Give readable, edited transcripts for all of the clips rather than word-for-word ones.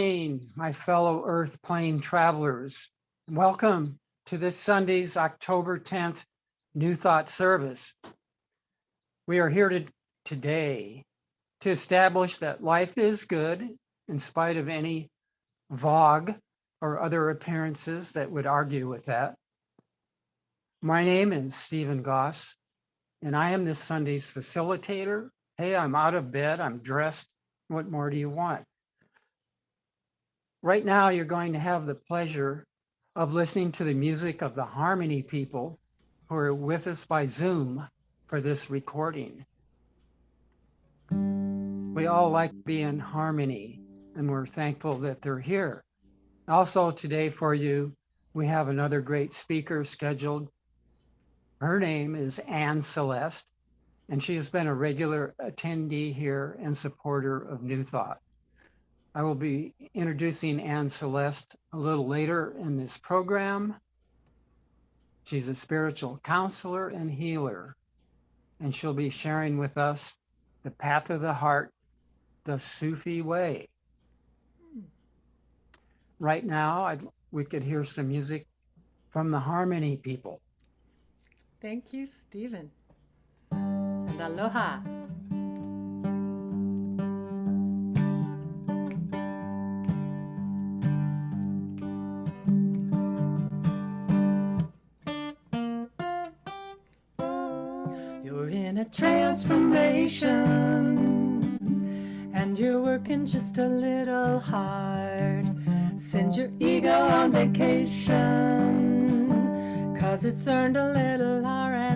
My fellow Earth plane travelers. Welcome to this Sunday's October 10th New Thought service. We are here today to establish that life is good in spite of any vogue or other appearances that would argue with that. My name is Stephen Goss, and I am this Sunday's facilitator. Hey, I'm out of bed, I'm dressed. What more do you want? Right now, you're going to have the pleasure of listening to the music of the Harmony people who are with us by Zoom for this recording. We all like to be in harmony, and we're thankful that they're here. Also today for you, we have another great speaker scheduled. Her name is Celeste, and she has been a regular attendee here and supporter of New Thought. I will be introducing Celeste a little later in this program. She's a spiritual counselor and healer, and she'll be sharing with us the path of the heart, the Sufi way. Right now, we could hear some music from the Harmony people. Thank you, Stephen. And aloha. You're in a transformation, and you're working just a little hard. Send your ego on vacation, 'cause it's earned a little R&R.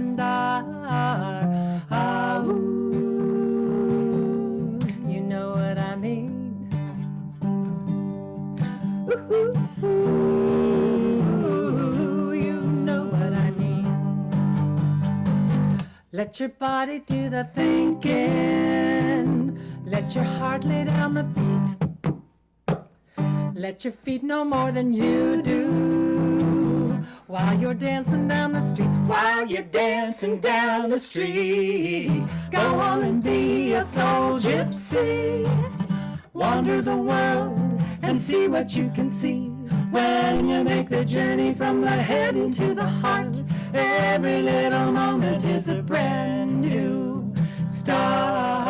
Ooh, you know what I mean. Ooh, you know what I mean. Let your body do the thinking. Let your heart lay down the beat. Let your feet know more than you do. While you're dancing down the street, while you're dancing down the street, go on and be a soul gypsy. Wander the world and see what you can see. When you make the journey from the head into the heart, every little moment is a brand new start.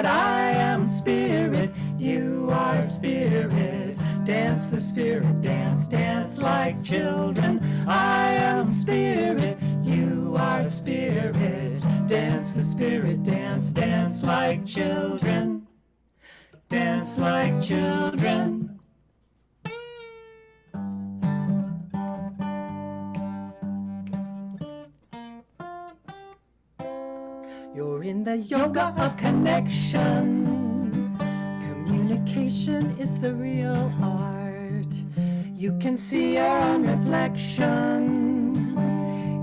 I am spirit, you are spirit. Dance the spirit, dance, dance like children. I am spirit, you are spirit. Dance the spirit, dance, dance like children. Dance like children. You're in the yoga of connection. Communication is the real art. You can see your own reflection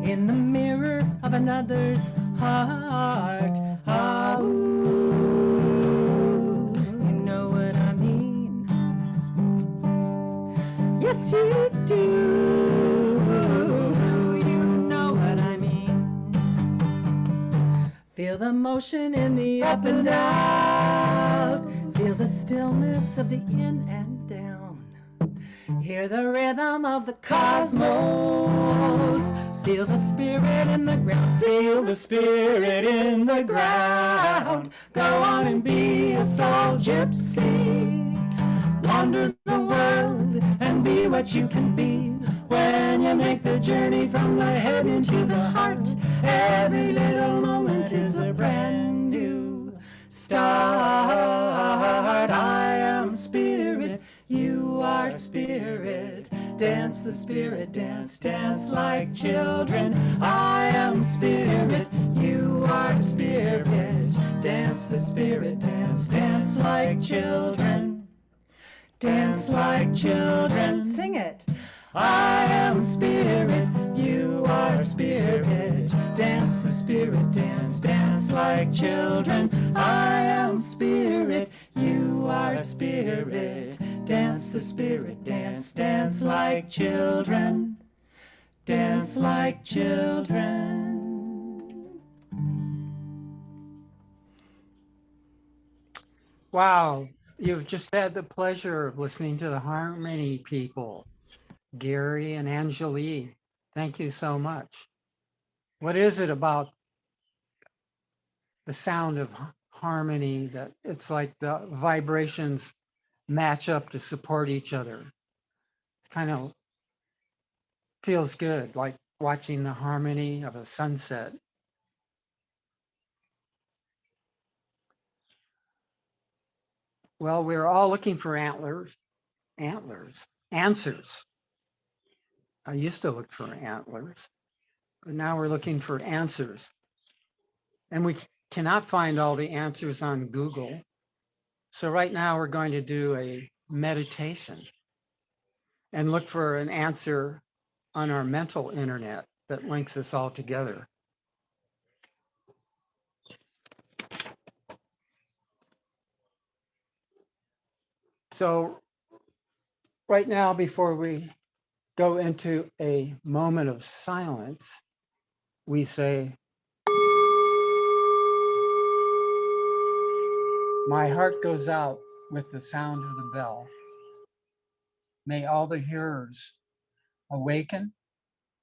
in the mirror of another's heart. Ooh, you know what I mean. Yes, you do. Feel the motion in the up and out. Feel the stillness of the in and down. Hear the rhythm of the cosmos. Feel the spirit in the ground. Feel the spirit in the ground. Go on and be a soul gypsy. Wander the world and be what you can be. When you make the journey from the head into the heart, every little moment is a brand new start. I am spirit, you are spirit. Dance the spirit, dance, dance like children. I am spirit, you are spirit. Dance the spirit, dance, dance like children. Dance like children. Sing it. I am spirit, you are spirit. Dance the spirit, dance, dance like children. I am spirit, you are spirit. Dance the spirit, dance, dance like children. Dance like children. Wow, You've just had the pleasure of listening to the Harmony people, Gary and Angelique. Thank you so much. What is it about the sound of harmony that it's like the vibrations match up to support each other? It kind of feels good, like watching the harmony of a sunset. Well, we're all looking for answers. I used to look for antlers, but now we're looking for answers. And we cannot find all the answers on Google. So right now we're going to do a meditation and look for an answer on our mental internet that links us all together. So right now, before we go into a moment of silence, we say, my heart goes out with the sound of the bell. May all the hearers awaken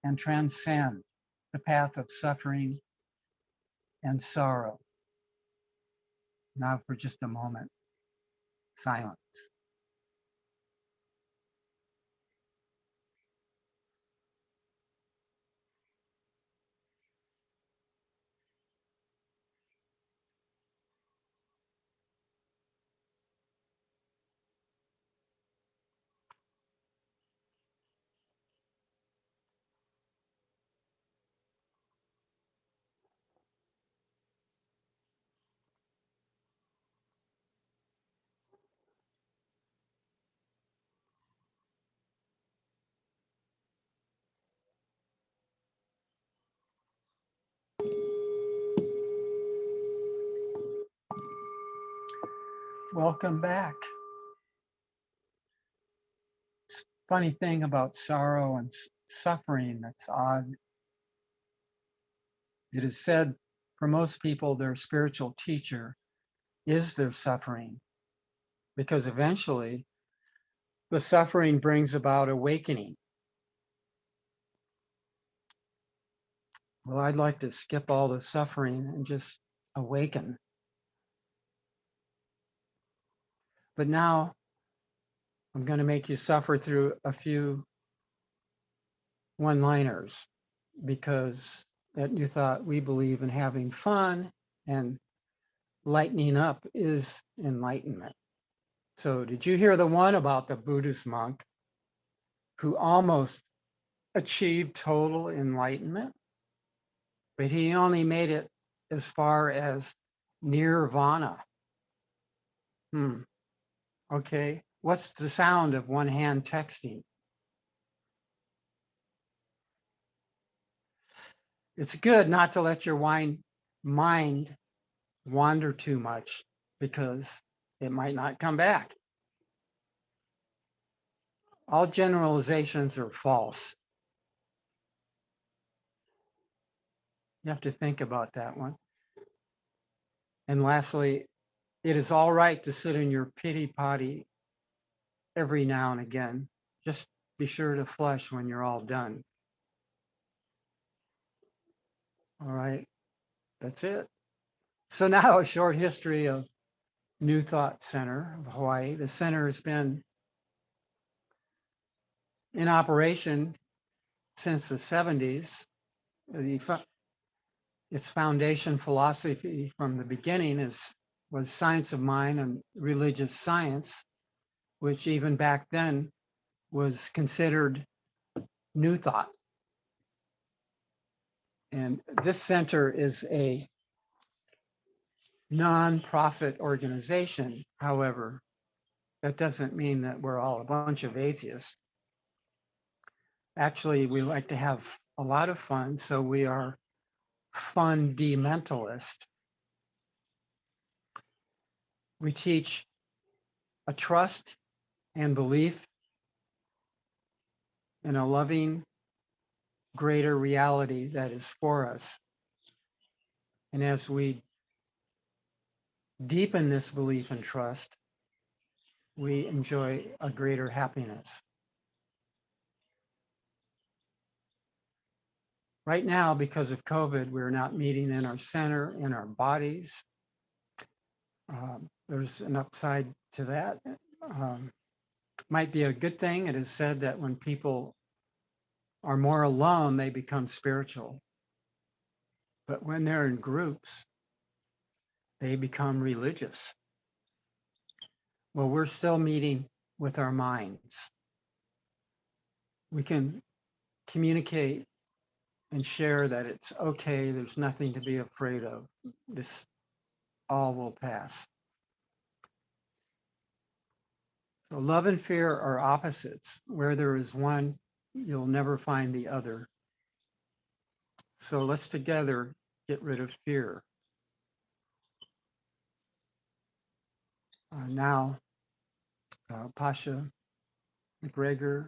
and transcend the path of suffering and sorrow. Now for just a moment, silence. Welcome back. Funny thing about sorrow and suffering that's odd. It is said for most people, their spiritual teacher is their suffering because eventually the suffering brings about awakening. Well, I'd like to skip all the suffering and just awaken. But now I'm going to make you suffer through a few one-liners because that you thought we believe in having fun and lightening up is enlightenment. So did you hear the one about the Buddhist monk who almost achieved total enlightenment, but he only made it as far as nirvana? Okay. What's the sound of one hand texting? It's good not to let your mind wander too much because it might not come back. All generalizations are false. You have to think about that one. And lastly, it is all right to sit in your pity potty every now and again. Just be sure to flush when you're all done. All right, that's it. So now a short history of New Thought Center of Hawaii. The center has been in operation since the 70s. Its foundation philosophy from the beginning was science of mind and religious science, which even back then was considered new thought. And this center is a nonprofit organization. However, that doesn't mean that we're all a bunch of atheists. Actually, we like to have a lot of fun, so we are fundamentalist. We teach a trust and belief in a loving, greater reality that is for us. And as we deepen this belief and trust, we enjoy a greater happiness. Right now, because of COVID, we're not meeting in our center, in our bodies. There's an upside to that. Might be a good thing. It is said that when people are more alone, they become spiritual. But when they're in groups, they become religious. Well, we're still meeting with our minds. We can communicate and share that it's okay. There's nothing to be afraid of. This all will pass. So love and fear are opposites. Where there is one, you'll never find the other. So let's together get rid of fear. Now, Pasha McGregor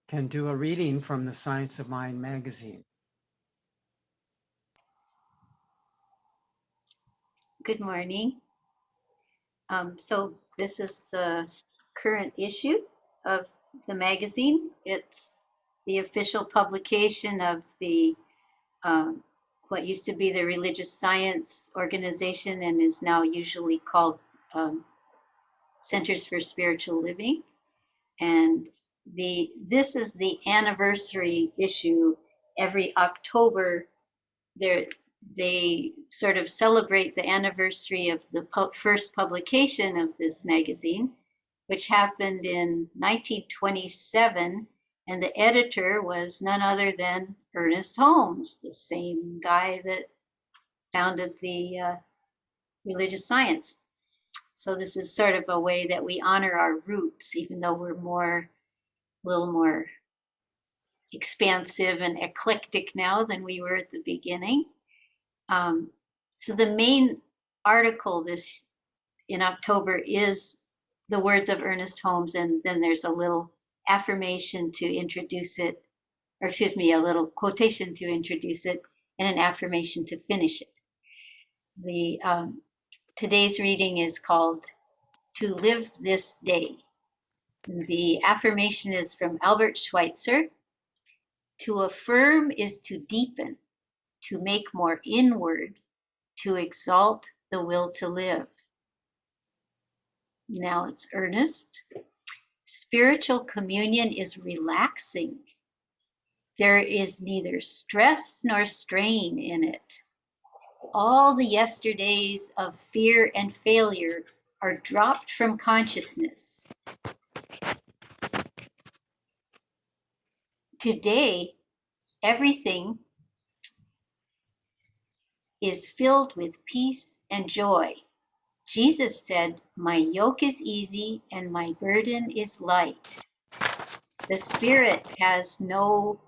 can do a reading from the Science of Mind magazine. Good morning. So this is the current issue of the magazine. It's the official publication of the what used to be the Religious Science Organization and is now usually called Centers for Spiritual Living. And this is the anniversary issue. Every October, they sort of celebrate the anniversary of the first publication of this magazine, which happened in 1927. And the editor was none other than Ernest Holmes, the same guy that founded the religious science. So this is sort of a way that we honor our roots, even though we're a little more expansive and eclectic now than we were at the beginning. So the main article this in October is the words of Ernest Holmes, and then there's a little affirmation to introduce it, or excuse me, a little quotation to introduce it, and an affirmation to finish it. The today's reading is called "To Live This Day." The affirmation is from Albert Schweitzer. To affirm is to deepen, to make more inward, to exalt the will to live. Now it's Ernest. Spiritual communion is relaxing. There is neither stress nor strain in it. All the yesterdays of fear and failure are dropped from consciousness. Today, everything is filled with peace and joy. Jesus said, "My yoke is easy and my burden is light." The spirit has no,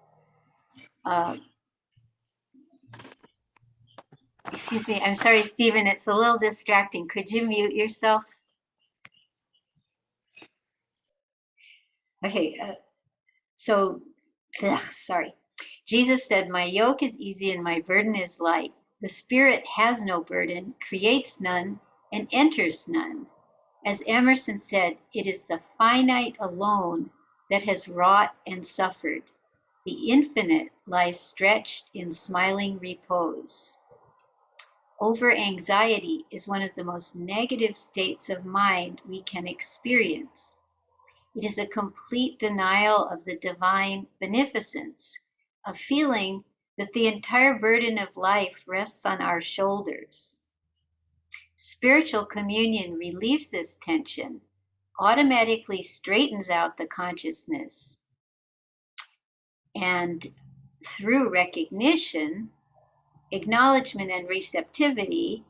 excuse me, I'm sorry, Stephen, it's a little distracting. Could you mute yourself? Okay, sorry. Jesus said, "My yoke is easy and my burden is light." The spirit has no burden, creates none, and enters none. As Emerson said, it is the finite alone that has wrought and suffered. The infinite lies stretched in smiling repose. Over anxiety is one of the most negative states of mind we can experience. It is a complete denial of the divine beneficence, a feeling that the entire burden of life rests on our shoulders. Spiritual communion relieves this tension, automatically straightens out the consciousness, and through recognition, acknowledgement, and receptivity,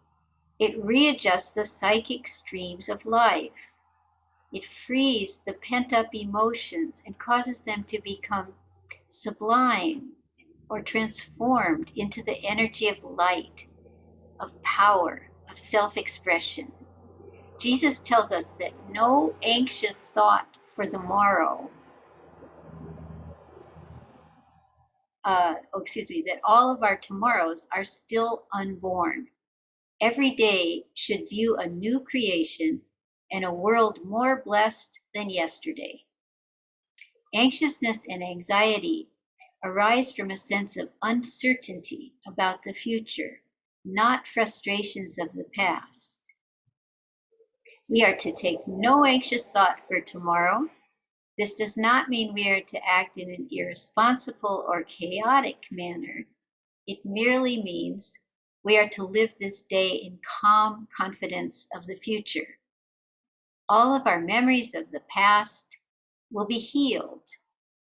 it readjusts the psychic streams of life. It frees the pent-up emotions and causes them to become sublime or transformed into the energy of light, of power, of self-expression. Jesus tells us that no anxious thought for the morrow, that all of our tomorrows are still unborn. Every day should view a new creation and a world more blessed than yesterday. Anxiousness and anxiety arise from a sense of uncertainty about the future, not frustrations of the past. We are to take no anxious thought for tomorrow. This does not mean we are to act in an irresponsible or chaotic manner. It merely means we are to live this day in calm confidence of the future. All of our memories of the past will be healed,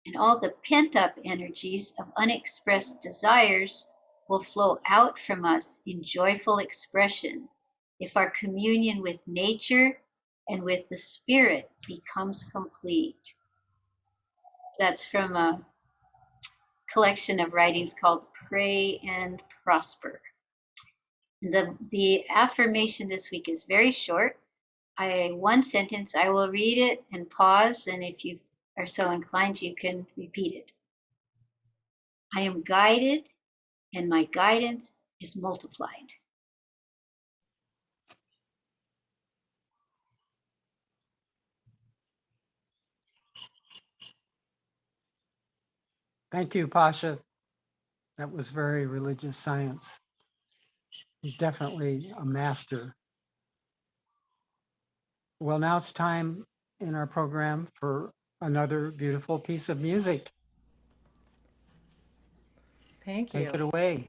and all the pent-up energies of unexpressed desires will flow out from us in joyful expression if our communion with nature and with the spirit becomes complete. That's from a collection of writings called Pray and Prosper. The affirmation this week is very short. One sentence, I will read it and pause, and if you are so inclined, you can repeat it. I am guided, and my guidance is multiplied. Thank you, Pasha. That was very religious science. He's definitely a master. Well, now it's time in our program for another beautiful piece of music. Thank you. Take it away.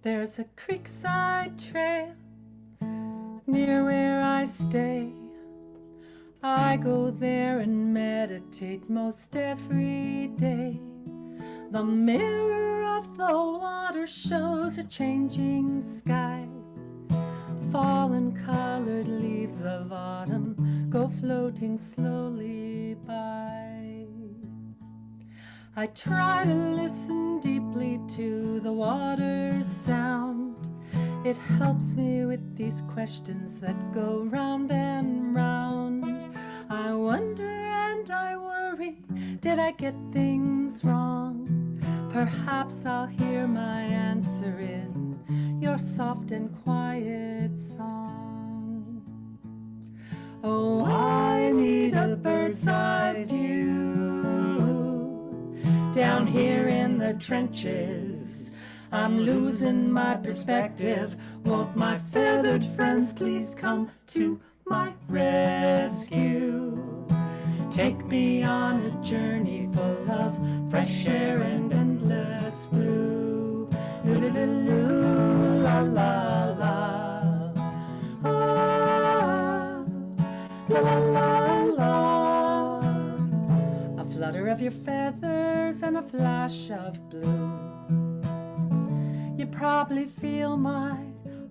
There's a creekside trail near where I stay. I go there and meditate most every day. The mirror of the water shows a changing sky. Fallen colored leaves of autumn go floating slowly by. I try to listen deeply to the water's sound. It helps me with these questions that go round and round. I wonder and I worry, did I get things wrong? Perhaps I'll hear my answer in your soft and quiet song. Oh, I need a bird's eye view. Down here in the trenches, I'm losing my perspective. Won't my feathered friends please come to my rescue? Take me on a journey full of fresh air and endless blue. Loo-loo-loo, la la la. Ah, la la la la. A flutter of your feathers and a flash of blue. You probably feel my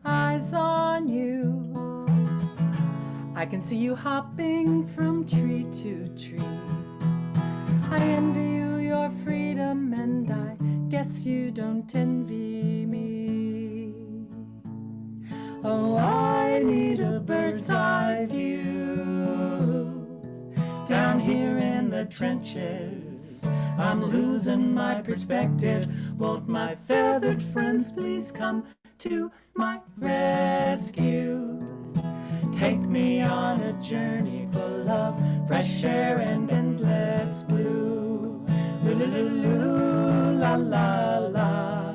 eyes on you. I can see you hopping from tree to tree. I envy you your freedom, and I guess you don't envy me. Oh, I need a bird's eye view. Down here in the trenches, I'm losing my perspective. Won't my feathered friends please come to my rescue? Take me on a journey full of fresh air and endless blue. Loo-loo-loo, la la la.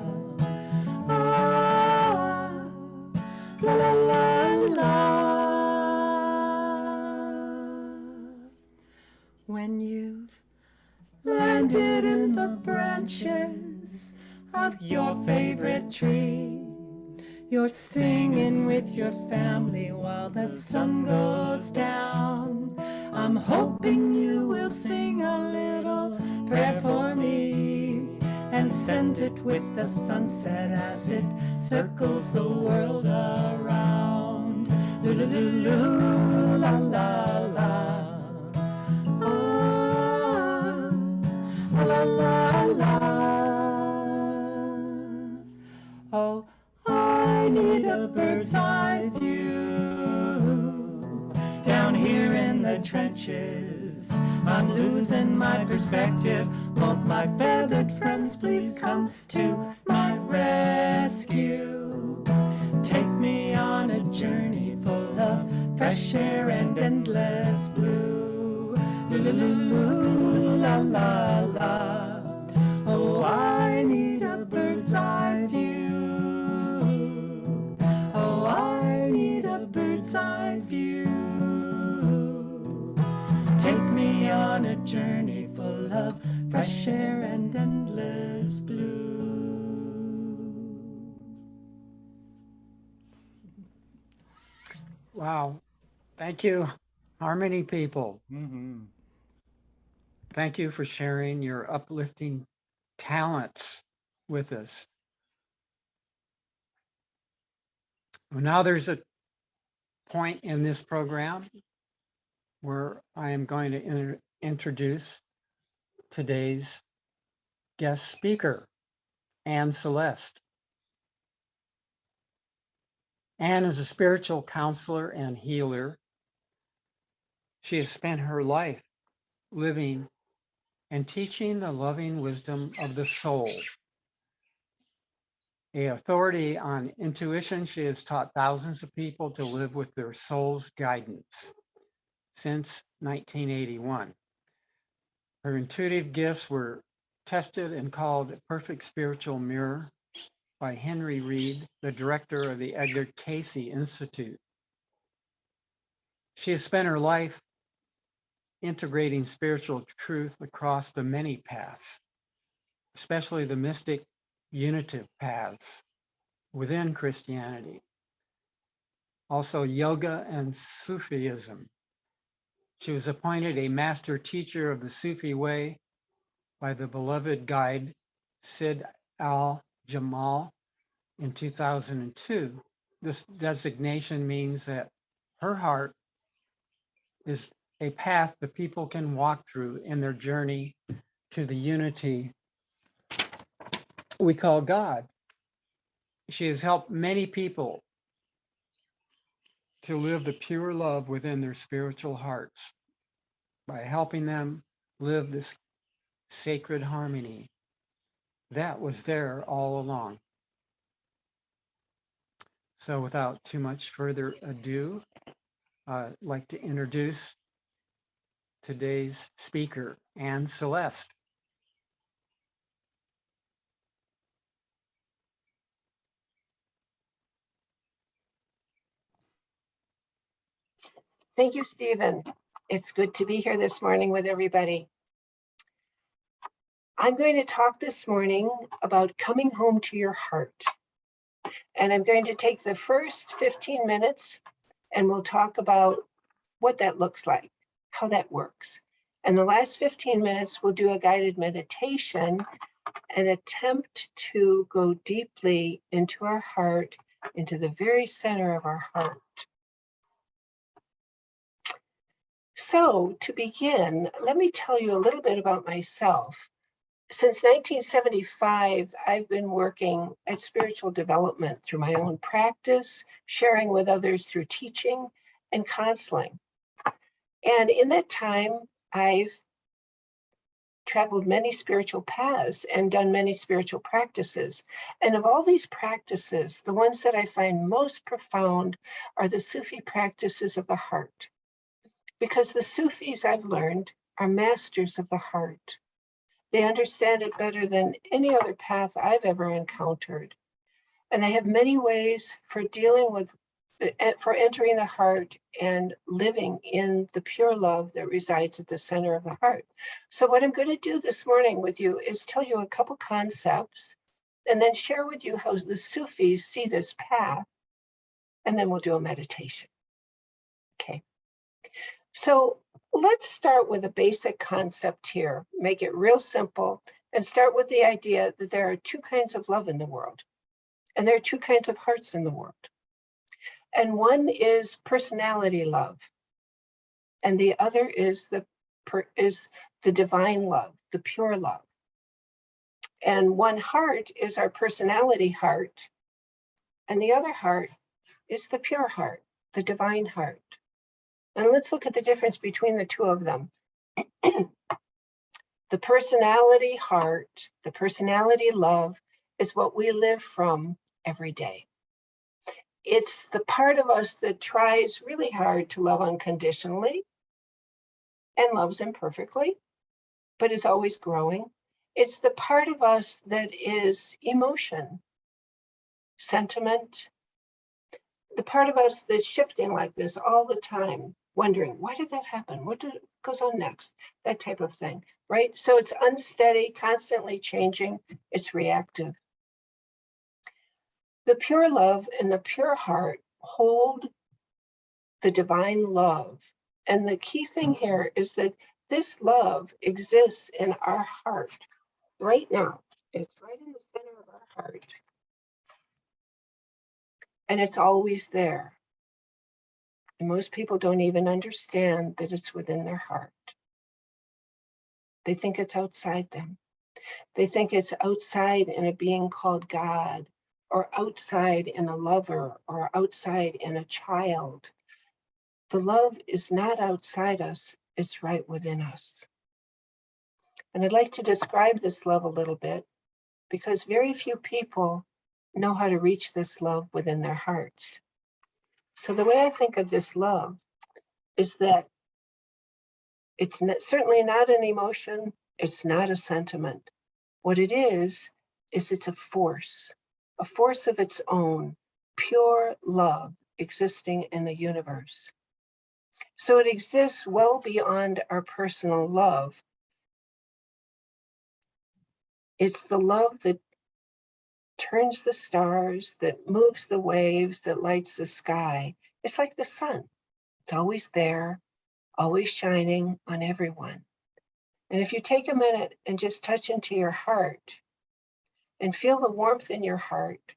Ah, la la la la. When you've landed in the branches of your favorite tree, you're singing with your family while the sun goes down. I'm hoping you will sing a little prayer for me and send it with the sunset as it circles the world around. Loo-loo-loo, la la la. Ah, la la la. Oh, I need a bird's eye view. Down here in the trenches, I'm losing my perspective. Won't my feathered friends please come to my rescue? Take me on a journey full of fresh air and endless blue. La la la. Oh, I need a bird's eye view. Oh, I need a bird's eye view. Take me on a journey full of fresh air and endless blue. Wow. Thank you, Harmony people. Mm-hmm. Thank you for sharing your uplifting talents with us. Well, now there's a point in this program where I am going to introduce today's guest speaker, Anne Celeste. Anne is a spiritual counselor and healer. She has spent her life living and teaching the loving wisdom of the soul. A authority on intuition, she has taught thousands of people to live with their soul's guidance since 1981. Her intuitive gifts were tested and called a perfect spiritual mirror by Henry Reed, the director of the Edgar Cayce Institute. She has spent her life integrating spiritual truth across the many paths, especially the mystic unitive paths within Christianity. Also yoga and Sufism. She was appointed a master teacher of the Sufi way by the beloved guide Sid al-Jamal in 2002. This designation means that her heart is a path the people can walk through in their journey to the unity we call God. She has helped many people to live the pure love within their spiritual hearts by helping them live this sacred harmony that was there all along. So without too much further ado, I'd like to introduce today's speaker, Anne Celeste. Thank you, Stephen. It's good to be here this morning with everybody. I'm going to talk this morning about coming home to your heart. And I'm going to take the first 15 minutes and we'll talk about what that looks like, how that works. And the last 15 minutes, we'll do a guided meditation and attempt to go deeply into our heart, into the very center of our heart. So to begin, let me tell you a little bit about myself. Since 1975, I've been working at spiritual development through my own practice, sharing with others through teaching and counseling. And in that time, I've traveled many spiritual paths and done many spiritual practices. And of all these practices, the ones that I find most profound are the Sufi practices of the heart. Because the Sufis, I've learned, are masters of the heart. They understand it better than any other path I've ever encountered. And they have many ways for dealing with, for entering the heart and living in the pure love that resides at the center of the heart. So what I'm going to do this morning with you is tell you a couple concepts and then share with you how the Sufis see this path. And then we'll do a meditation. Okay. So let's start with a basic concept here, make it real simple, and start with the idea that there are two kinds of love in the world, and there are two kinds of hearts in the world. And one is personality love, and the other is the divine love, the pure love. And one heart is our personality heart, And the other heart is the pure heart, the divine heart. And let's look at the difference between the two of them. The personality heart, the personality love is what we live from every day. It's the part of us that tries really hard to love unconditionally and loves imperfectly, but is always growing. It's the part of us that is emotion, sentiment, the part of us that's shifting like this all the time, wondering, why did that happen? What goes on next? That type of thing, right? So it's unsteady, constantly changing, it's reactive. The pure love and the pure heart hold the divine love. And the key thing here is that this love exists in our heart right now. It's right in the center of our heart. And it's always there. And most people don't even understand that it's within their heart. They think it's outside them. They think it's outside in a being called God, or outside in a lover, or outside in a child. The love is not outside us, it's right within us. And I'd like to describe this love a little bit because very few people know how to reach this love within their hearts. So the way I think of this love is that it's certainly not an emotion, it's not a sentiment. What it is it's a force of its own, pure love existing in the universe. So it exists well beyond our personal love. It's the love that turns the stars, that moves the waves, that lights the sky. It's like the sun. It's always there, always shining on everyone. And if you take a minute and just touch into your heart and feel the warmth in your heart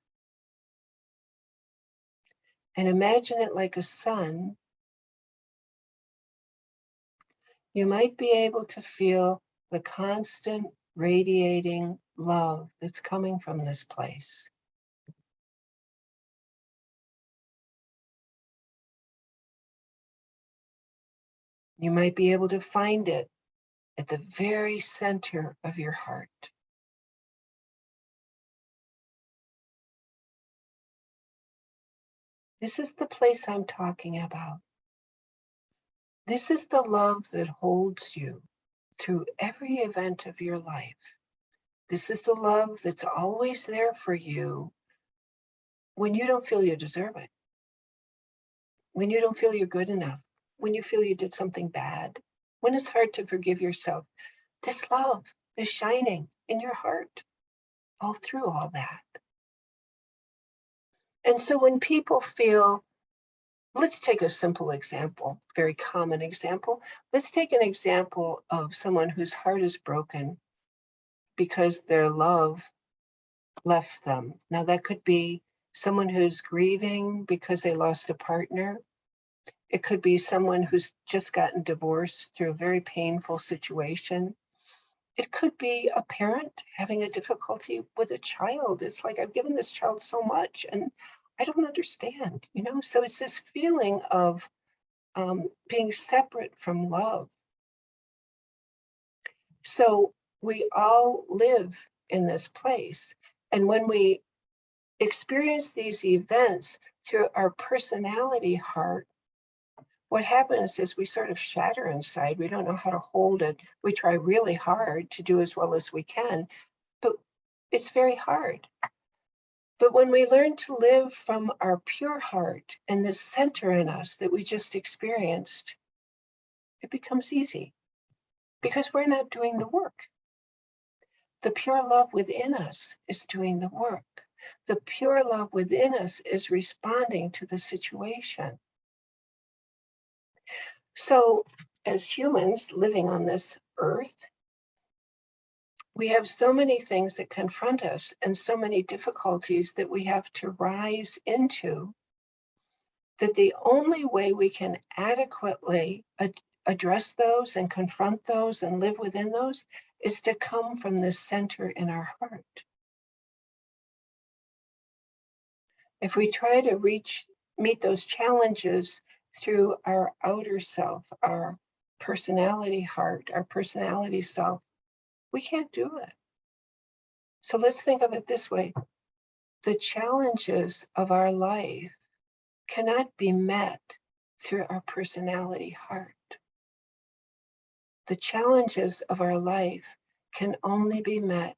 and imagine it like a sun, you might be able to feel the constant radiating love that's coming from this place. You might be able to find it at the very center of your heart. This is the place I'm talking about. This is the love that holds you through every event of your life. This is the love that's always there for you when you don't feel you deserve it, when you don't feel you're good enough, when you feel you did something bad, when it's hard to forgive yourself. This love is shining in your heart all through all that. And so when people feel, let's take a simple example, very common example. Let's take an example of someone whose heart is broken because their love left them. Now, that could be someone who's grieving because they lost a partner. It could be someone who's just gotten divorced through a very painful situation. It could be a parent having a difficulty with a child. It's like, I've given this child so much and I don't understand, you know? So it's this feeling of being separate from love. So we all live in this place. And when we experience these events through our personality heart, what happens is we sort of shatter inside. We don't know how to hold it. We try really hard to do as well as we can, but it's very hard. But when we learn to live from our pure heart and this center in us that we just experienced, it becomes easy because we're not doing the work. The pure love within us is doing the work. The pure love within us is responding to the situation. So, as humans living on this earth, we have so many things that confront us and so many difficulties that we have to rise into, that the only way we can adequately address those and confront those and live within those is to come from this center in our heart. If we try to meet those challenges through our outer self, our personality heart, our personality self, we can't do it. So let's think of it this way. The challenges of our life cannot be met through our personality heart. The challenges of our life can only be met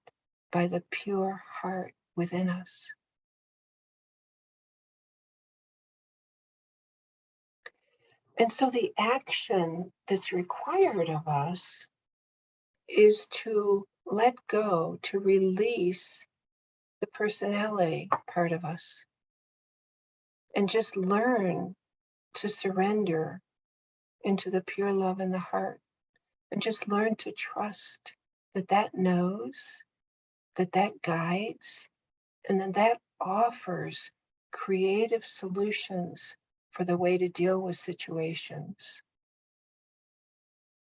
by the pure heart within us. And so the action that's required of us is to let go, to release the personality part of us, and just learn to surrender into the pure love in the heart, and just learn to trust that that knows, that that guides, and then that offers creative solutions for the way to deal with situations.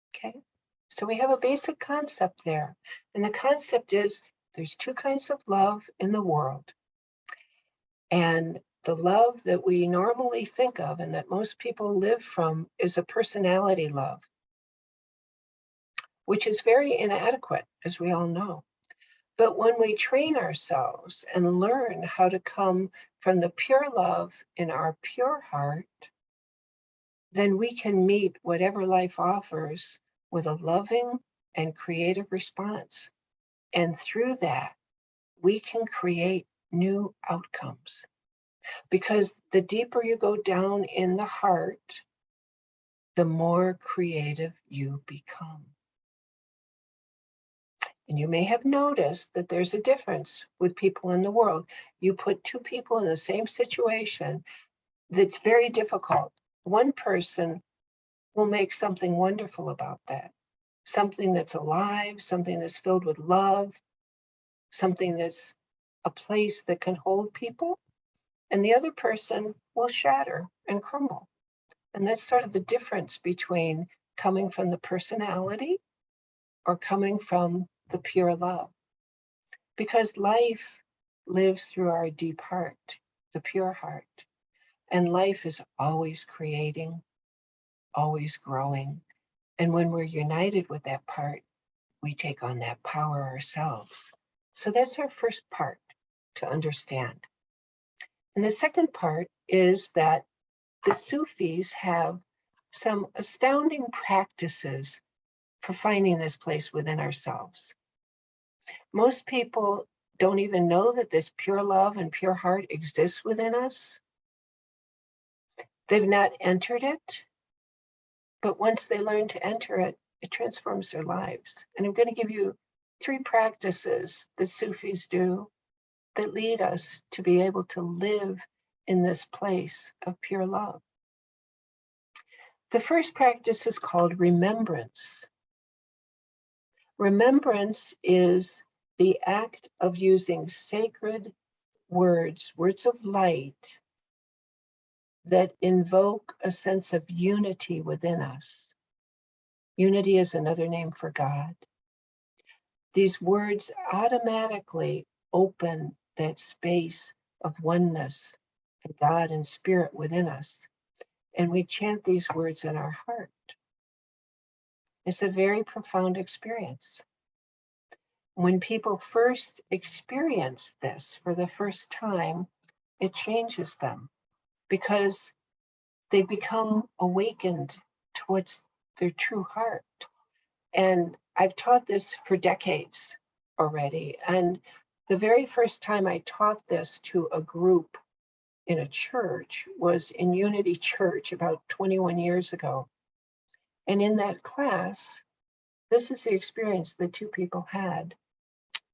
Okay, so we have a basic concept there. And the concept is there's two kinds of love in the world. And the love that we normally think of and that most people live from is a personality love, which is very inadequate, as we all know. But when we train ourselves and learn how to come from the pure love in our pure heart, then we can meet whatever life offers with a loving and creative response. And through that, we can create new outcomes. Because the deeper you go down in the heart, the more creative you become. And you may have noticed that there's a difference with people in the world. You put two people in the same situation that's very difficult. One person will make something wonderful about that, something that's alive, something that's filled with love, something that's a place that can hold people. And the other person will shatter and crumble. And that's sort of the difference between coming from the personality or coming from the pure love. Because life lives through our deep heart, the pure heart. And life is always creating, always growing. And when we're united with that part, we take on that power ourselves. So that's our first part to understand. And the second part is that the Sufis have some astounding practices for finding this place within ourselves. Most people don't even know that this pure love and pure heart exists within us. They've not entered it, but once they learn to enter it, it transforms their lives. And I'm going to give you 3 practices that Sufis do that lead us to be able to live in this place of pure love. The first practice is called remembrance. Remembrance is the act of using sacred words, words of light, that invoke a sense of unity within us. Unity is another name for God. These words automatically open that space of oneness and God and spirit within us. And we chant these words in our heart. It's a very profound experience. When people first experience this for the first time, it changes them because they become awakened towards their true heart. And I've taught this for decades already. And the very first time I taught this to a group in a church was in Unity Church about 21 years ago. And in that class, this is the experience that 2 people had.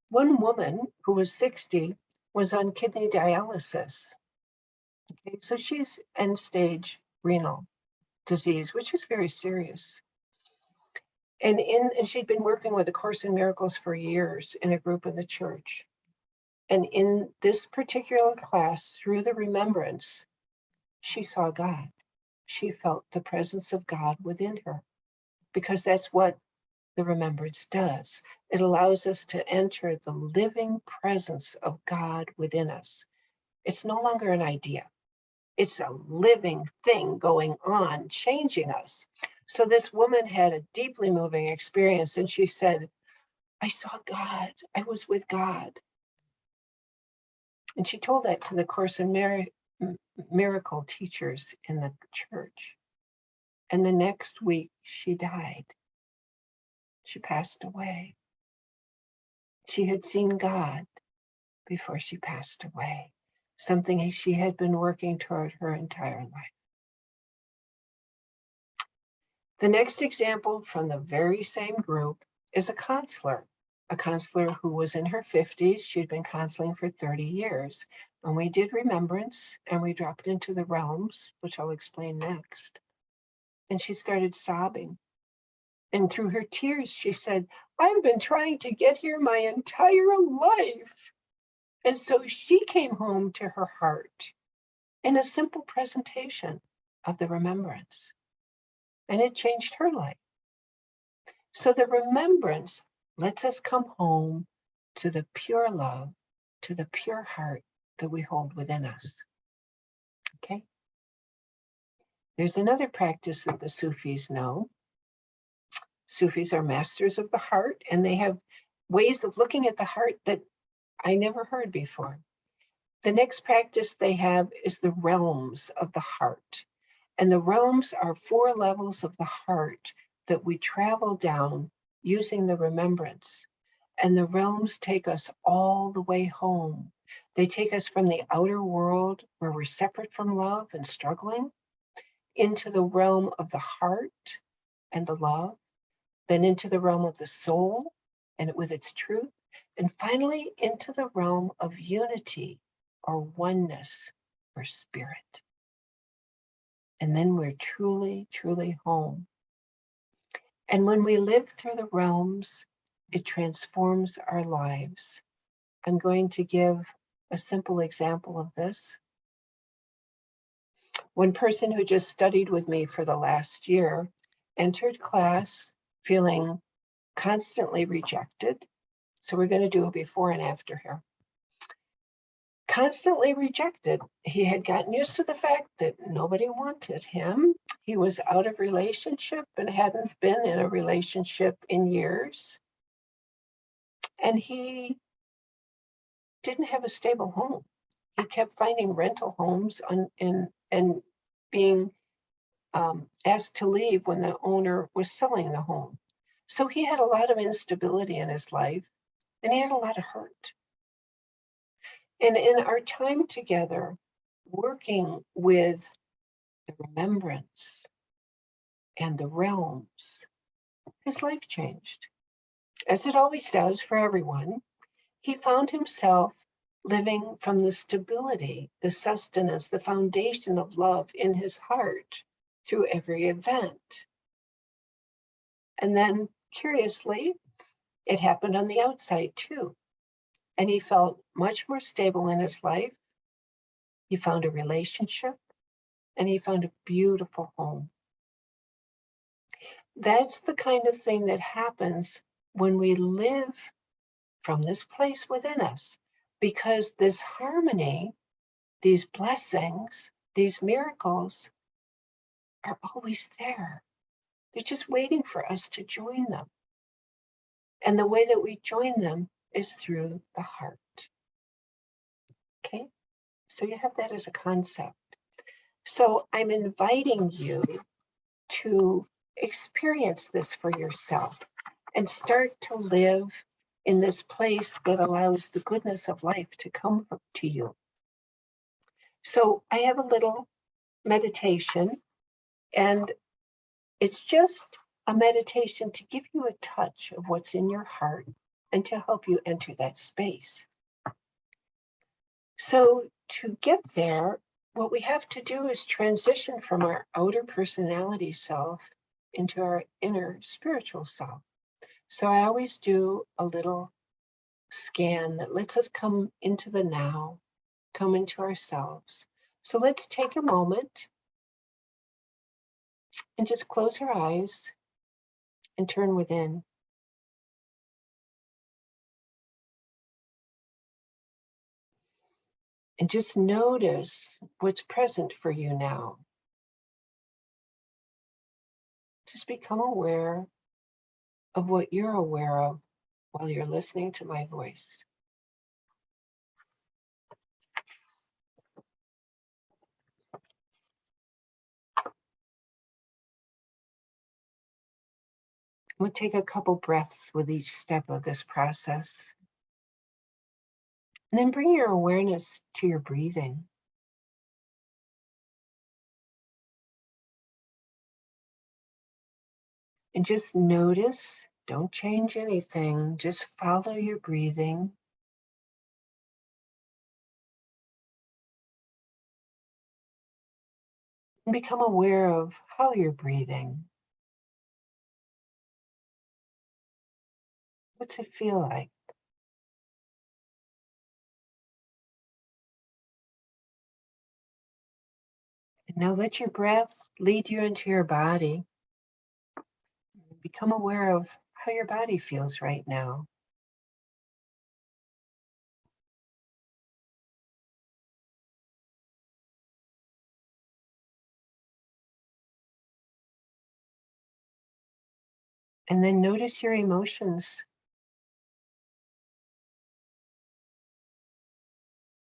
One woman who was 60 was on kidney dialysis. Okay, so she's end stage renal disease, which is very serious. And she'd been working with A Course in Miracles for years in a group in the church. And in this particular class, through the remembrance, she saw God. She felt the presence of God within her, because that's what the remembrance does. It allows us to enter the living presence of God within us. It's no longer an idea. It's a living thing going on, changing us. So this woman had a deeply moving experience, and she said, I saw God. I was with God. And she told that to the Course in Miracle teachers in the church. And the next week, she died. She passed away. She had seen God before she passed away, something she had been working toward her entire life. The next example from the very same group is a counselor who was in her 50s. She'd been counseling for 30 years. And we did remembrance and we dropped into the realms, which I'll explain next. And she started sobbing. And through her tears, she said, I've been trying to get here my entire life. And so she came home to her heart in a simple presentation of the remembrance. And it changed her life. So the remembrance lets us come home to the pure love, to the pure heart that we hold within us. Okay? There's another practice that the Sufis know. Sufis are masters of the heart, and they have ways of looking at the heart that I never heard before. The next practice they have is the realms of the heart. And the realms are 4 levels of the heart that we travel down using the remembrance. And the realms take us all the way home. They take us from the outer world where we're separate from love and struggling into the realm of the heart and the love, then into the realm of the soul and with its truth, and finally into the realm of unity or oneness or spirit. And then we're truly, truly home. And when we live through the realms, it transforms our lives. I'm going to give a simple example of this. One person who just studied with me for the last year entered class feeling constantly rejected. So we're going to do a before and after here. Constantly rejected. He had gotten used to the fact that nobody wanted him. He was out of relationship and hadn't been in a relationship in years. And he didn't have a stable home. He kept finding rental homes and being asked to leave when the owner was selling the home. So he had a lot of instability in his life, and he had a lot of hurt. And in our time together, working with the remembrance and the realms, his life changed. As it always does for everyone, he found himself living from the stability, the sustenance, the foundation of love in his heart through every event. And then, curiously, it happened on the outside too. And he felt much more stable in his life. He found a relationship, and he found a beautiful home. That's the kind of thing that happens when we live from this place within us, because this harmony, these blessings, these miracles are always there. They're just waiting for us to join them. And the way that we join them is through the heart. Okay, so you have that as a concept. So I'm inviting you to experience this for yourself and start to live in this place that allows the goodness of life to come to you. So I have a little meditation, and it's just a meditation to give you a touch of what's in your heart and to help you enter that space. So to get there, what we have to do is transition from our outer personality self into our inner spiritual self. So I always do a little scan that lets us come into the now, come into ourselves. So let's take a moment and just close our eyes and turn within. And just notice what's present for you now. Just become aware of what you're aware of while you're listening to my voice. We'll take a couple breaths with each step of this process. And then bring your awareness to your breathing. And just notice, don't change anything, just follow your breathing. And become aware of how you're breathing. What's it feel like? And now let your breath lead you into your body. Become aware of how your body feels right now. And then notice your emotions.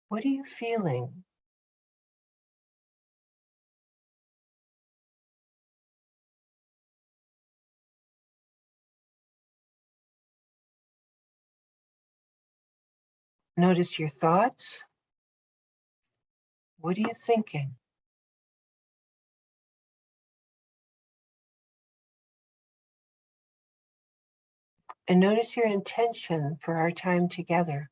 What are you feeling? Notice your thoughts. What are you thinking? And notice your intention for our time together.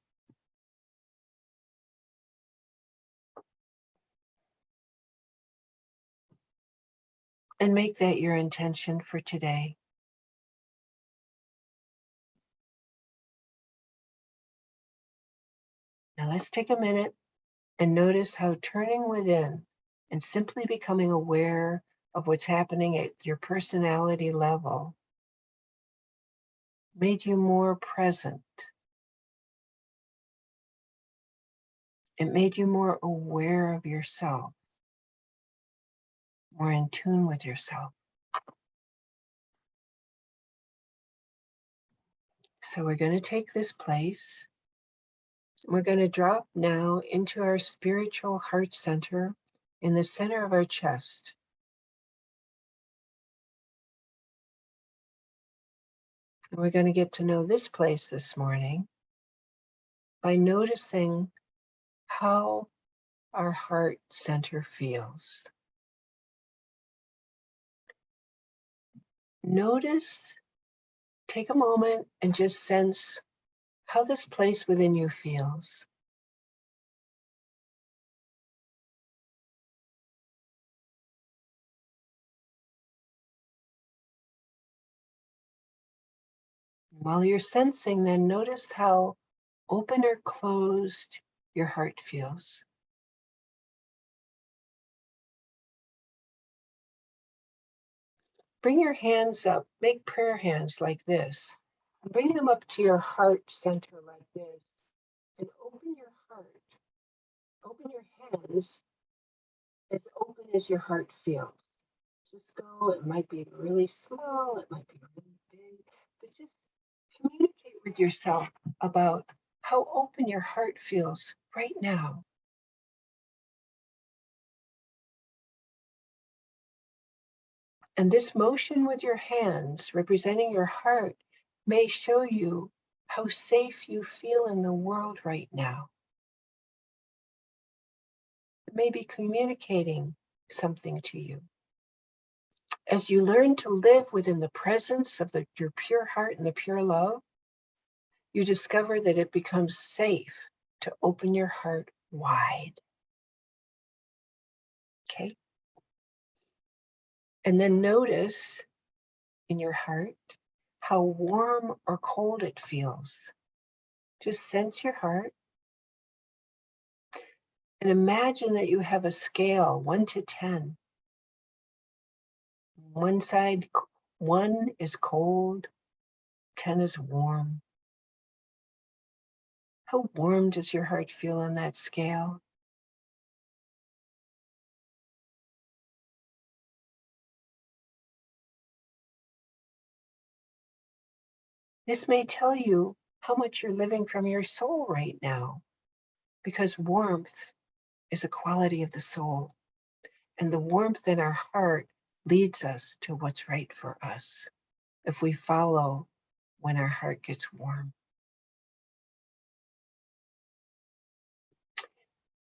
And make that your intention for today. Now let's take a minute and notice how turning within and simply becoming aware of what's happening at your personality level made you more present. It made you more aware of yourself, more in tune with yourself. So we're going to take this place. We're going to drop now into our spiritual heart center in the center of our chest. And we're going to get to know this place this morning by noticing how our heart center feels. Notice, take a moment and just sense how this place within you feels. While you're sensing, then notice how open or closed your heart feels. Bring your hands up, make prayer hands like this. Bring them up to your heart center like this. And open your heart, open your hands as open as your heart feels. Just go, it might be really small, it might be really big, but just communicate with yourself about how open your heart feels right now. And this motion with your hands representing your heart may show you how safe you feel in the world right now. It may be communicating something to you. As you learn to live within the presence of your pure heart and the pure love, you discover that it becomes safe to open your heart wide. Okay? And then notice in your heart how warm or cold it feels. Just sense your heart and imagine that you have a scale 1 to 10. One side, 1 is cold, 10 is warm. How warm does your heart feel on that scale? This may tell you how much you're living from your soul right now, because warmth is a quality of the soul, and the warmth in our heart leads us to what's right for us if we follow when our heart gets warm.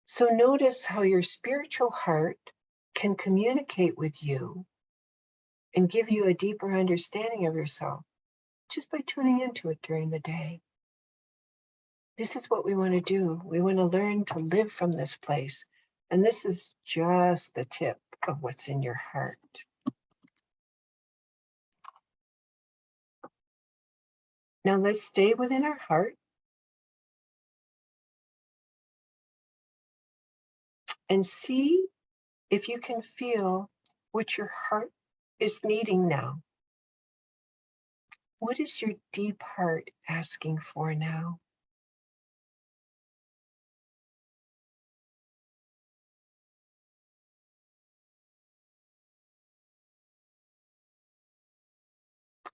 So notice how your spiritual heart can communicate with you and give you a deeper understanding of yourself just by tuning into it during the day. This is what we want to do. We want to learn to live from this place. And this is just the tip of what's in your heart. Now let's stay within our heart and see if you can feel what your heart is needing now. What is your deep heart asking for now?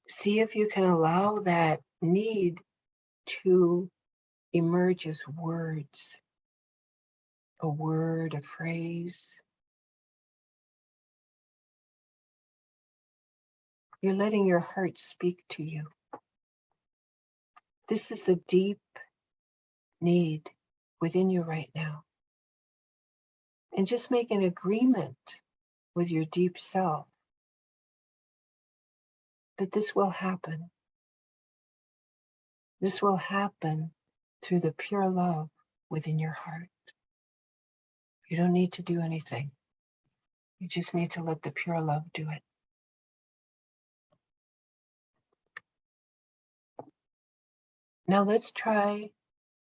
See if you can allow that need to emerge as words, a word, a phrase. You're letting your heart speak to you. This is a deep need within you right now. And just make an agreement with your deep self that this will happen. This will happen through the pure love within your heart. You don't need to do anything. You just need to let the pure love do it. Now let's try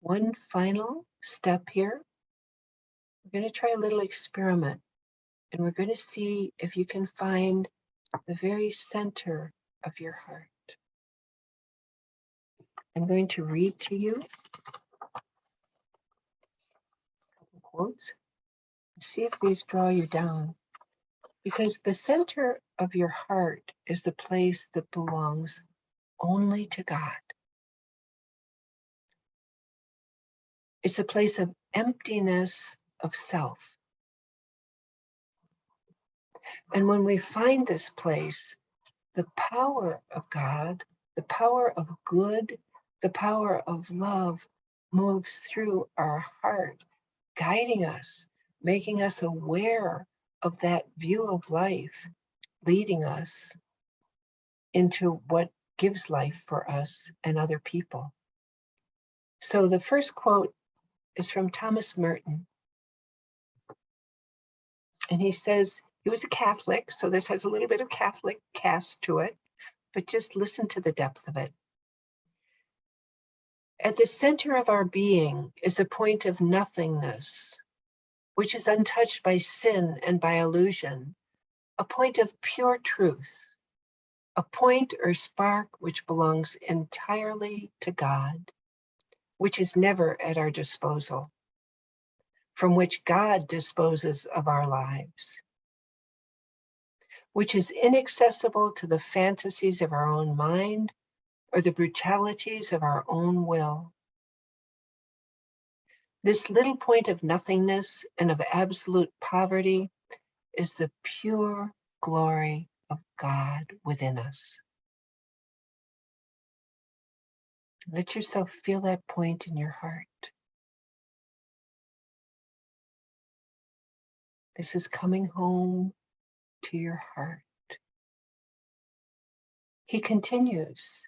one final step here. We're going to try a little experiment, and we're going to see if you can find the very center of your heart. I'm going to read to you a couple quotes. See if these draw you down. Because the center of your heart is the place that belongs only to God. It's a place of emptiness of self. And when we find this place, the power of God, the power of good, the power of love moves through our heart, guiding us, making us aware of that view of life, leading us into what gives life for us and other people. So the first quote is from Thomas Merton. And he says, he was a Catholic, so this has a little bit of Catholic cast to it, but just listen to the depth of it. At the center of our being is a point of nothingness, which is untouched by sin and by illusion, a point of pure truth, a point or spark which belongs entirely to God, which is never at our disposal, from which God disposes of our lives, which is inaccessible to the fantasies of our own mind or the brutalities of our own will. This little point of nothingness and of absolute poverty is the pure glory of God within us. Let yourself feel that point in your heart. This is coming home to your heart. He continues,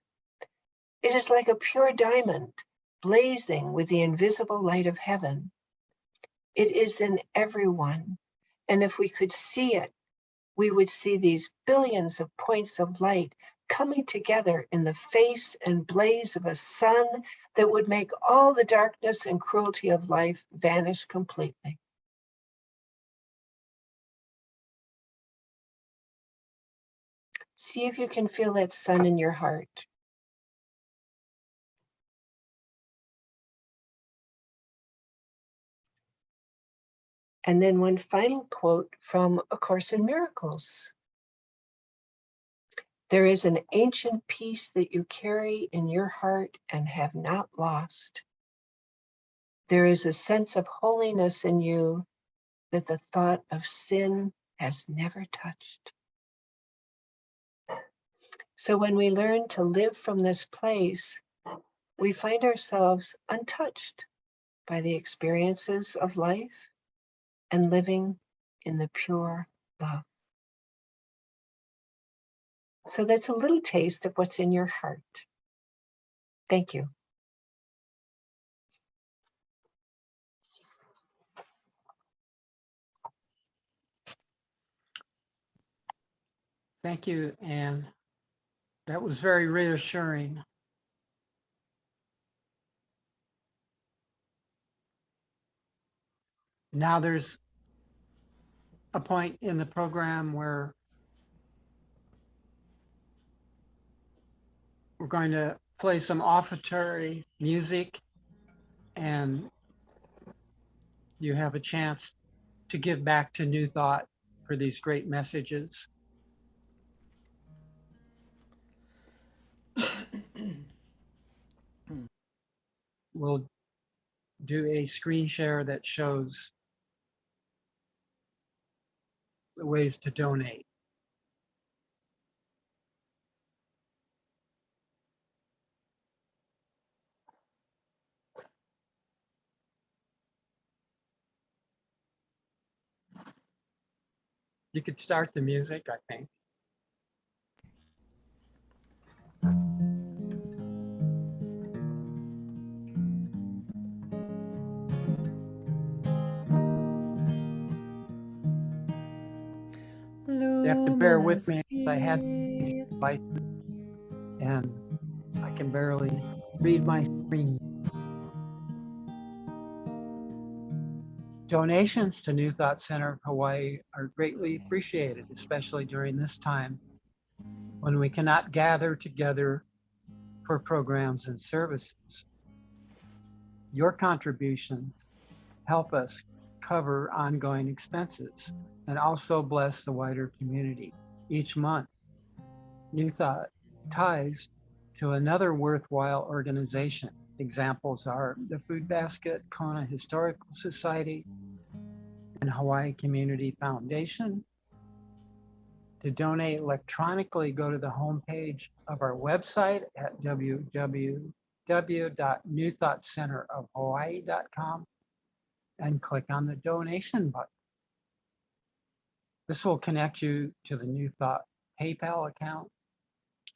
it is like a pure diamond blazing with the invisible light of heaven. It is in everyone, and if we could see it, we would see these billions of points of light coming together in the face and blaze of a sun that would make all the darkness and cruelty of life vanish completely. See if you can feel that sun in your heart. And then one final quote from A Course in Miracles. There is an ancient peace that you carry in your heart and have not lost. There is a sense of holiness in you that the thought of sin has never touched. So when we learn to live from this place, we find ourselves untouched by the experiences of life and living in the pure love. So that's a little taste of what's in your heart. Thank you. Thank you, Anne. That was very reassuring. Now there's a point in the program where we're going to play some offertory music, and you have a chance to give back to New Thought for these great messages. We'll do a screen share that shows the ways to donate. You could start the music, I think. You have to bear with me. I had these devices and I can barely read my screen. Donations to New Thought Center of Hawaii are greatly appreciated, especially during this time when we cannot gather together for programs and services. Your contributions help us cover ongoing expenses and also bless the wider community. Each month, New Thought ties to another worthwhile organization. Examples are the Food Basket, Kona Historical Society, and Hawaii Community Foundation. To donate electronically, go to the homepage of our website at www.newthoughtcenterofhawaii.com and click on the donation button. This will connect you to the New Thought PayPal account,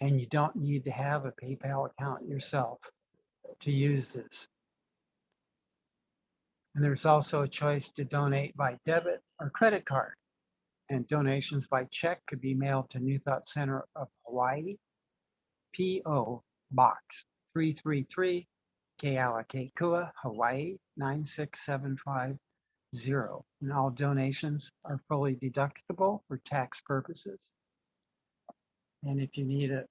and you don't need to have a PayPal account yourself to use this. And there's also a choice to donate by debit or credit card. And donations by check could be mailed to New Thought Center of Hawaii, P.O. Box 333, Kealakekua, Hawaii 96750. And all donations are fully deductible for tax purposes. And if you need a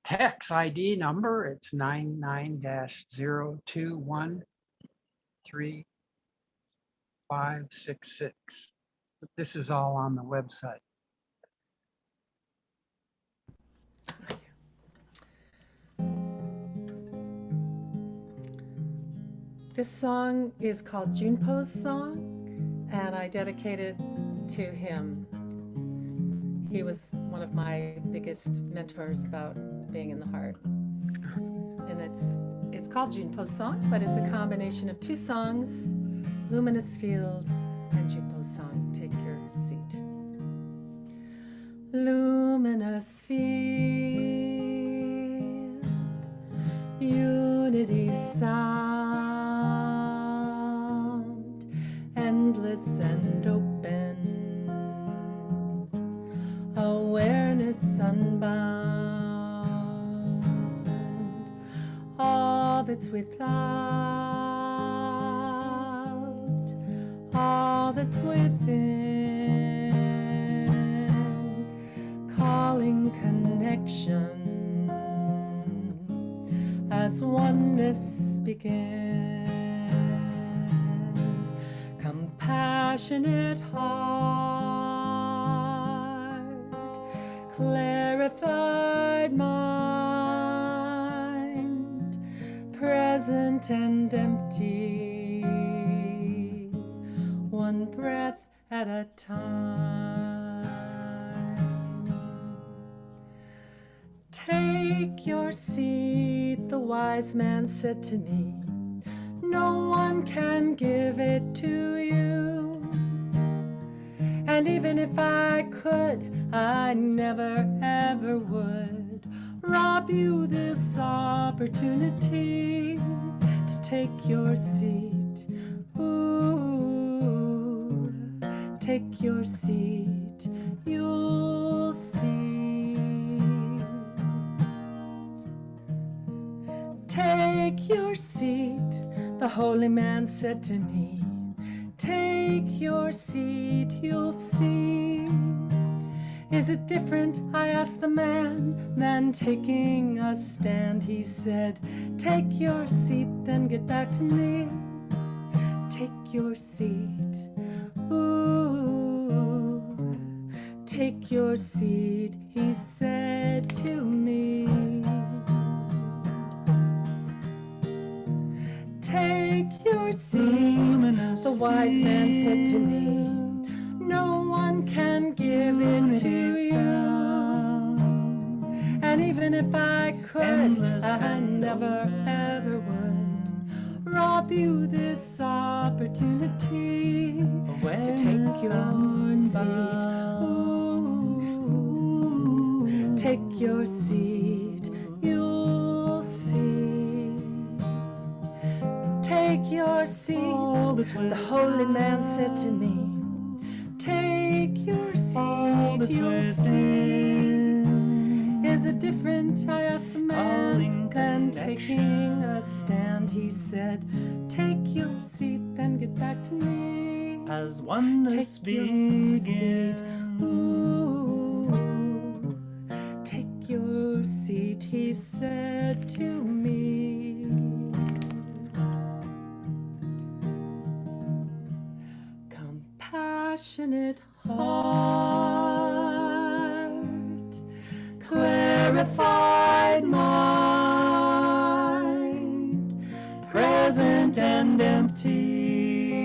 tax ID number, it's 99-0213566. But this is all on the website. This song is called Junpo's Song, and I dedicate it to him. He was one of my biggest mentors about being in the heart. And it's called Junpo's Song, but it's a combination of two songs, Luminous Field and Junpo's Song. Take your seat. Luminous field, unity sound, endless and open, awareness unbound, all that's without, all that's within, calling connection as oneness begins. Compassionate heart, clarity clarified mind, present and empty, one breath at a time. Take your seat, the wise man said to me, no one can give it to you. And even if I could, I never ever would rob you this opportunity to take your seat. Ooh, take your seat, you'll see. Take your seat, the holy man said to me. Take your seat, you'll see. Is it different, I asked the man, than taking a stand? He said, take your seat, then get back to me. Take your seat, ooh, take your seat, he said to me. Take your seat, the wise man said to me, no one can give it to you. And even if I could, I never ever would rob you this opportunity to take your seat. Ooh, take your seat, you'll see. Take your seat, the holy man said to me. Take your seat, you'll see. Is it different, I asked the man, than taking a stand? He said, take your seat, then get back to me. As oneness begins. Ooh, take your seat, he said to me. Compassionate heart, clarified mind, present and empty,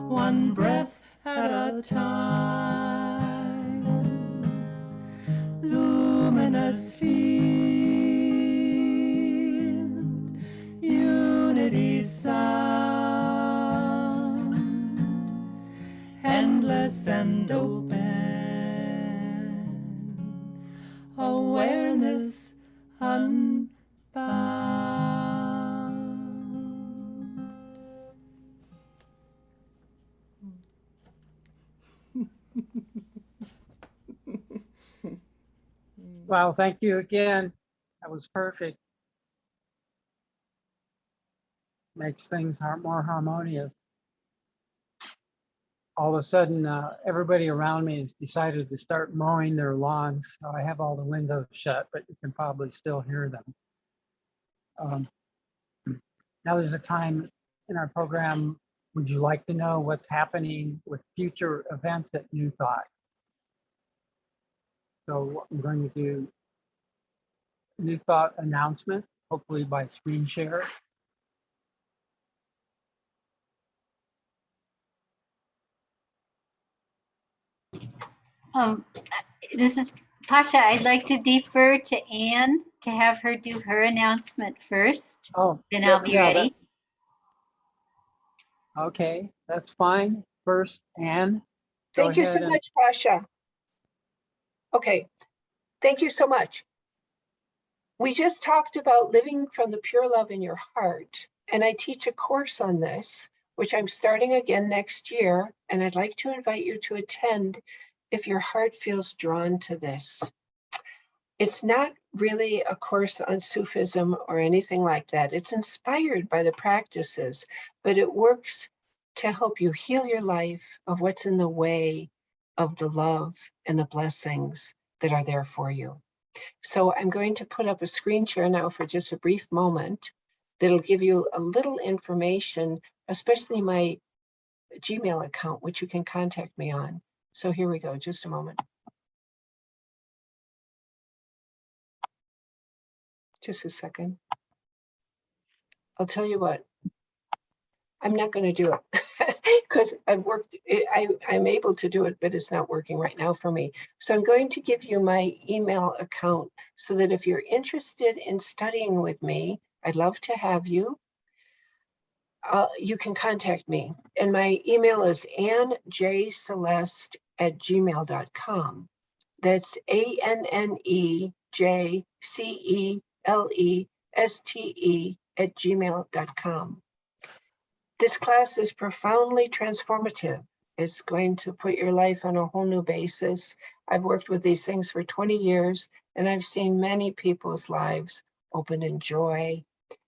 one breath at a time, luminous field, unity sound, endless and open, awareness unbound. Wow, thank you again. That was perfect. Makes things more harmonious. All of a sudden, everybody around me has decided to start mowing their lawns. So I have all the windows shut, but you can probably still hear them. Now is a time in our program. Would you like to know what's happening with future events at New Thought? So I'm going to do New Thought announcements, hopefully by screen share. This is Pasha. I'd like to defer to Anne to have her do her announcement first. Oh, Then I'll be yeah, ready. Okay, that's fine. First, Anne. Thank you so much, Pasha. Okay, thank you so much. We just talked about living from the pure love in your heart, and I teach a course on this, which I'm starting again next year, and I'd like to invite you to attend if your heart feels drawn to this. It's not really a course on Sufism or anything like that. It's inspired by the practices, but it works to help you heal your life of what's in the way of the love and the blessings that are there for you. So I'm going to put up a screen share now for just a brief moment that'll give you a little information, especially my Gmail account, which you can contact me on. So here we go, just a moment. Just a second. I'll tell you what. I'm not going to do it because I'm able to do it, but it's not working right now for me. So I'm going to give you my email account so that if you're interested in studying with me, I'd love to have you. You can contact me. And my email is annejceleste@gmail.com. That's ANNEJCELESTE@gmail.com. This class is profoundly transformative. It's going to put your life on a whole new basis. I've worked with these things for 20 years, and I've seen many people's lives open in joy.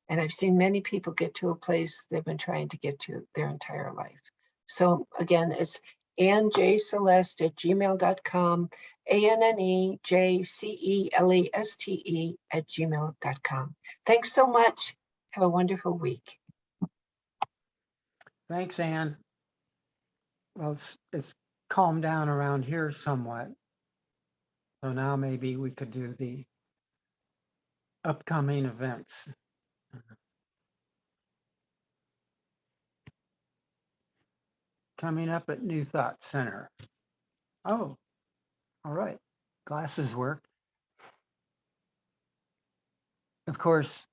And I've seen many people get to a place they've been trying to get to their entire life. So again, it's AnnJCeleste@gmail.com, ANNEJCELESTE@gmail.com. Thanks so much. Have a wonderful week. Thanks, Ann. Well, it's calmed down around here somewhat. So now maybe we could do the upcoming events. Coming up at New Thought Center. Oh, all right. Glasses work. Of course,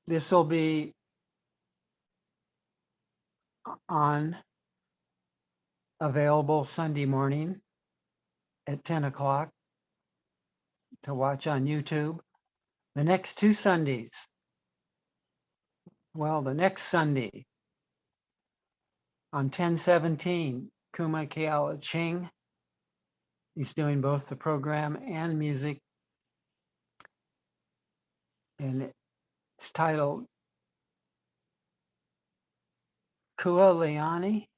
this will be on available Sunday morning at 10 o'clock to watch on YouTube. The next two Sundays, well, the next Sunday on 10/17, Kuma Keala Ching. He's doing both the program and music. And it's titled Kualeani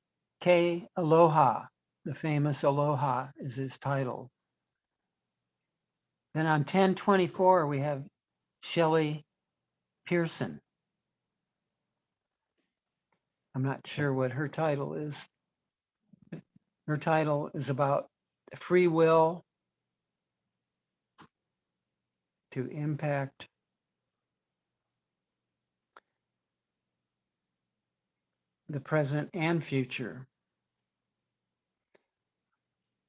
Ke Aloha. The famous Aloha is his title. Then on 10/24, we have Shelley Pearson. I'm not sure what her title is. Her title is about free will to impact the present and future.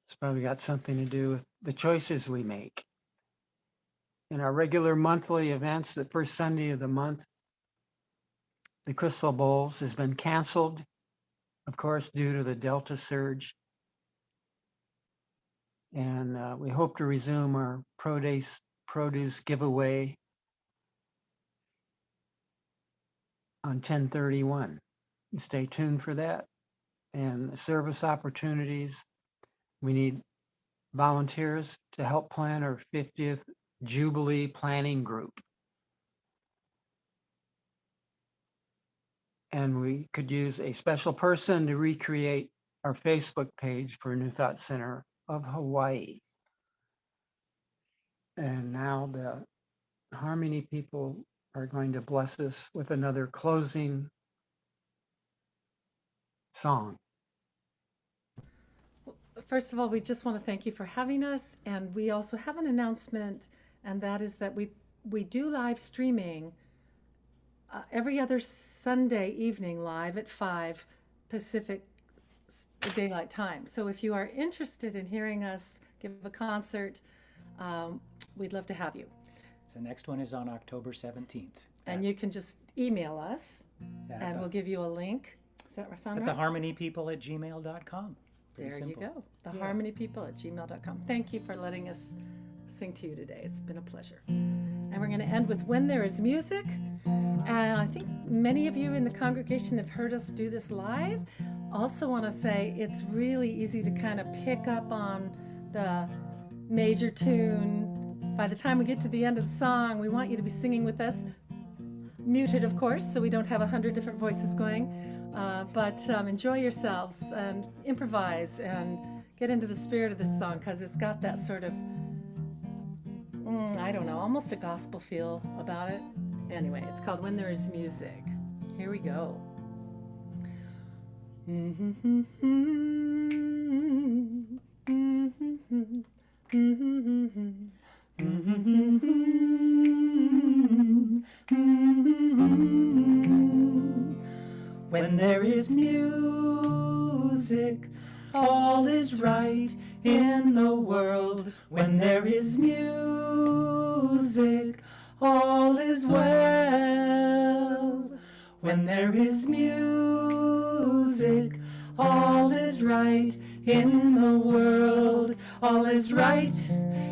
It's probably got something to do with the choices we make. In our regular monthly events, the first Sunday of the month, the Crystal Bowls has been canceled, of course, due to the Delta surge. And we hope to resume our produce giveaway on 10/31. Stay tuned for that. And the service opportunities, we need volunteers to help plan our 50th Jubilee Planning Group. And we could use a special person to recreate our Facebook page for New Thought Center of Hawaii. And now the Harmony people are going to bless us with another closing song. First of all, we just want to thank you for having us, and we also have an announcement, and that is that we do live streaming every other Sunday evening live at 5 Pacific Daylight Time. So if you are interested in hearing us give a concert, we'd love to have you. The next one is on October 17th. And you can just email us, and we'll give you a link. Does that sound at right? theharmonypeople@gmail.com. There you go. Theharmonypeople@gmail.com. Thank you for letting us sing to you today. It's been a pleasure. And we're going to end with When There Is Music. And I think many of you in the congregation have heard us do this live. Also want to say it's really easy to kind of pick up on the major tune. By the time we get to the end of the song, we want you to be singing with us. Muted, of course, so we don't have 100 different voices going. But enjoy yourselves and improvise and get into the spirit of this song, because it's got that sort of, I don't know, almost a gospel feel about it. Anyway, it's called When There Is Music. Here we go. music, all is right in the world. When there is music, all is well. When there is music, all is right in the world. All is right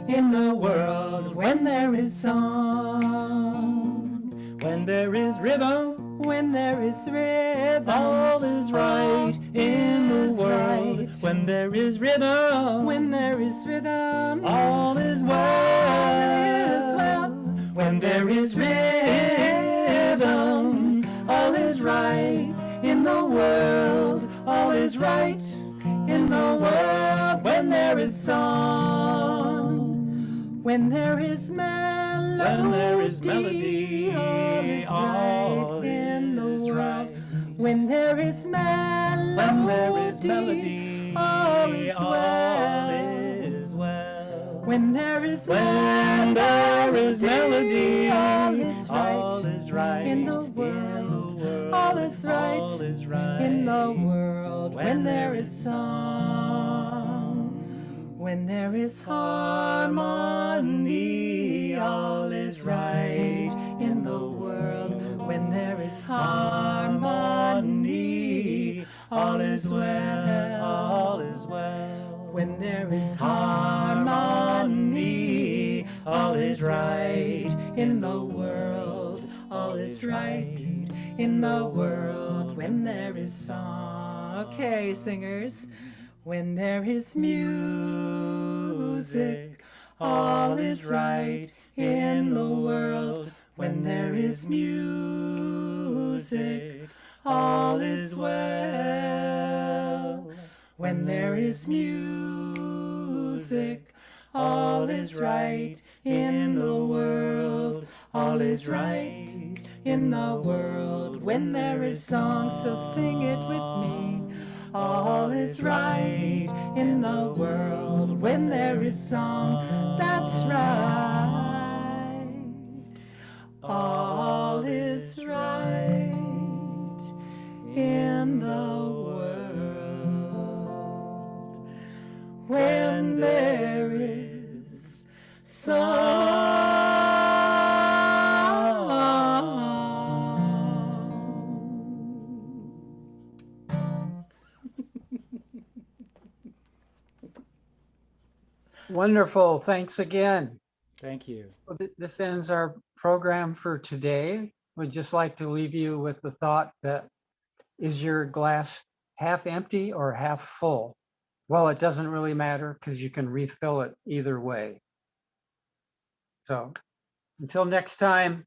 in the world. When there is song, when there is rhythm, when there is rhythm, all is right in the world. When there is rhythm, when there is rhythm, all is well. When there is rhythm, all is right in the world. All is right in the world. When there is song, when there is melody, all is right in the world. When there is melody, all is well. When there is melody, all is right in the world. All is right in the world. When there is song, when there is harmony, all is right in the world. When there is harmony, all is well. All is well. When there is harmony, all is right in the world. All is right in the world. When there is song. Okay, singers. When there is music, all is right in the world. When there is music, all is well. When there is music, all is right in the world. All is right in the world. When there is song, so sing it with me. All is right in the world. When there is song, that's right. All is right in the world. When there is song. Wonderful. Thanks again. Thank you. Well, this ends our program for today. We'd just like to leave you with the thought that, is your glass half empty or half full? Well, it doesn't really matter because you can refill it either way. So until next time,